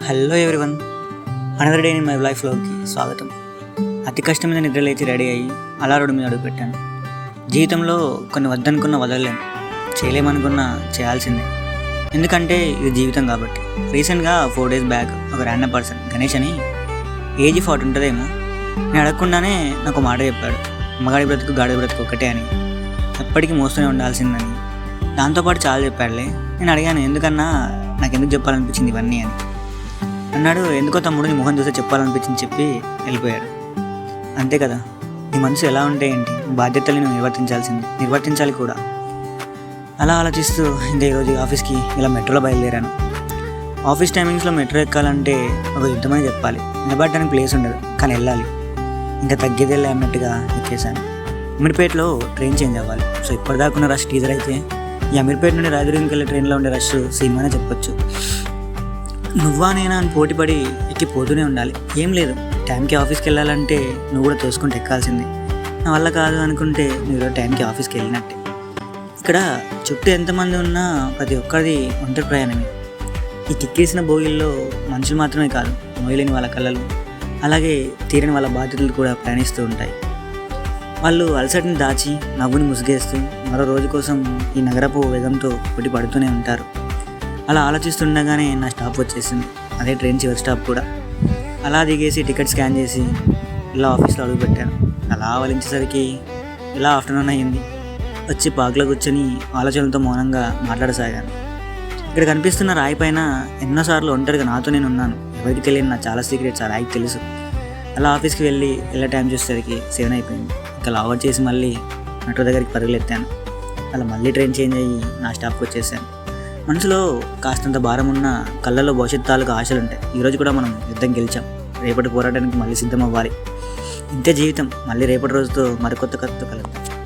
Hello everyone, another day in my లైఫ్లోకి స్వాగతం. అతి కష్టం మీద నిద్ర లేచి రెడీ అయ్యి అలా రోడ్డు మీద అడుగుపెట్టాను. జీవితంలో కొన్ని వద్దనుకున్న వదలలేము, చేయలేమనుకున్న చేయాల్సిందే, ఎందుకంటే ఇది జీవితం కాబట్టి. రీసెంట్గా 4 days బ్యాక్ ఒక ర్యాండమ్ పర్సన్ గణేష్ అని, ఏజ్ 40 ఉంటుందేమో, నేను అడగకుండానే నాకు మాట చెప్పాడు, మగాడి బ్రతుకు గాడి బ్రతుకు ఒకటే అని, ఎప్పటికీ మోస్తూనే ఉండాల్సిందని. దాంతోపాటు చాలా చెప్పాడులే. నేను అడిగాను, ఎందుకన్నా నాకు ఎందుకు చెప్పాలనిపించింది ఇవన్నీ అని. అన్నాడు, ఎందుకో తమ్ముడు నీ మొహం చూస్తే చెప్పాలనిపించింది చెప్పి వెళ్ళిపోయాడు. అంతే కదా, నీ మనసు ఎలా ఉంటే ఏంటి, బాధ్యతల్ని నువ్వు నిర్వర్తించాలి కూడా. అలా ఆలోచిస్తూ ఇంకా ఈరోజు ఆఫీస్కి ఇలా మెట్రోలో బయలుదేరాను. ఆఫీస్ టైమింగ్స్లో మెట్రో ఎక్కాలంటే ఒక యుద్ధమని చెప్పాలి. నిలబడడానికి ప్లేస్ ఉండదు, కానీ వెళ్ళాలి, ఇంకా తగ్గేదేలే అన్నట్టుగా ఎక్కేసాను. అమీర్పేటలో ట్రైన్ చేంజ్ అవ్వాలి. సో ఇప్పటిదాకా ఉన్న రష్ టీజర్ అయితే, ఈ అమీర్పేట నుండి రాజురికి వెళ్ళే ట్రైన్లో ఉండే రష్ సినిమానే చెప్పొచ్చు. నువ్వా నేనా అని పోటీపడి ఎక్కిపోతూనే ఉండాలి. ఏం లేదు, టైంకి ఆఫీస్కి వెళ్ళాలంటే నువ్వు కూడా తోసుకుంటే ఎక్కాల్సిందే. నా వల్ల కాదు అనుకుంటే నువ్వు టైంకి ఆఫీస్కి వెళ్ళినట్టే. ఇక్కడ చుట్టూ ఎంతమంది ఉన్నా ప్రతి ఒక్కరిది ఒంటరి ప్రయాణమే. ఈ తిక్కేసిన బోగిల్లో మనుషులు మాత్రమే కాదు, మోయలేని వాళ్ళ కళ్ళలు, అలాగే తీరని వాళ్ళ బాధ్యతలు కూడా ప్రయాణిస్తూ ఉంటాయి. వాళ్ళు అలసటిని దాచి నవ్వుని ముసుగేస్తూ మరో రోజు కోసం ఈ నగరపు వేగంతో పోటీ పడుతూనే ఉంటారు. అలా ఆలోచిస్తుండగానే నా స్టాప్ వచ్చేసింది, అదే ట్రైన్ చివరి స్టాప్ కూడా. అలా దిగేసి టికెట్ స్కాన్ చేసి ఇలా ఆఫీస్లో అడుగుపెట్టాను. అలా వలించేసరికి ఇలా ఆఫ్టర్నూన్ అయ్యింది. వచ్చి పార్క్లో కూర్చొని ఆలోచనలతో మౌనంగా మాట్లాడసాగాను. ఇక్కడ కనిపిస్తున్న రాయి పైన ఎన్నోసార్లు ఒంటరిగా నాతో నేను ఉన్నాను. ఎవరికి తెలియని నా చాలా సీక్రెట్స్ ఆ రాయికి తెలుసు. అలా ఆఫీస్కి వెళ్ళి టైం చూసేసరికి 7 అయిపోయింది. ఇంకా లావర్ చేసి మళ్ళీ మెట్రో దగ్గరికి పరుగులెత్తాను. అలా మళ్ళీ ట్రైన్ చేంజ్ అయ్యి నా స్టాప్కి వచ్చేసాను. మనసులో కాస్తంత భారం ఉన్న, కళ్ళల్లో భవిష్యత్తు తాలూకు ఆశలు ఉంటాయి. ఈరోజు కూడా మనం యుద్ధం గెలిచాం, రేపటి పోరాటానికి మళ్ళీ సిద్ధం అవ్వాలి. ఇంతే జీవితం. మళ్ళీ రేపటి రోజుతో మరికొత్త కథతో కలుద్దాం.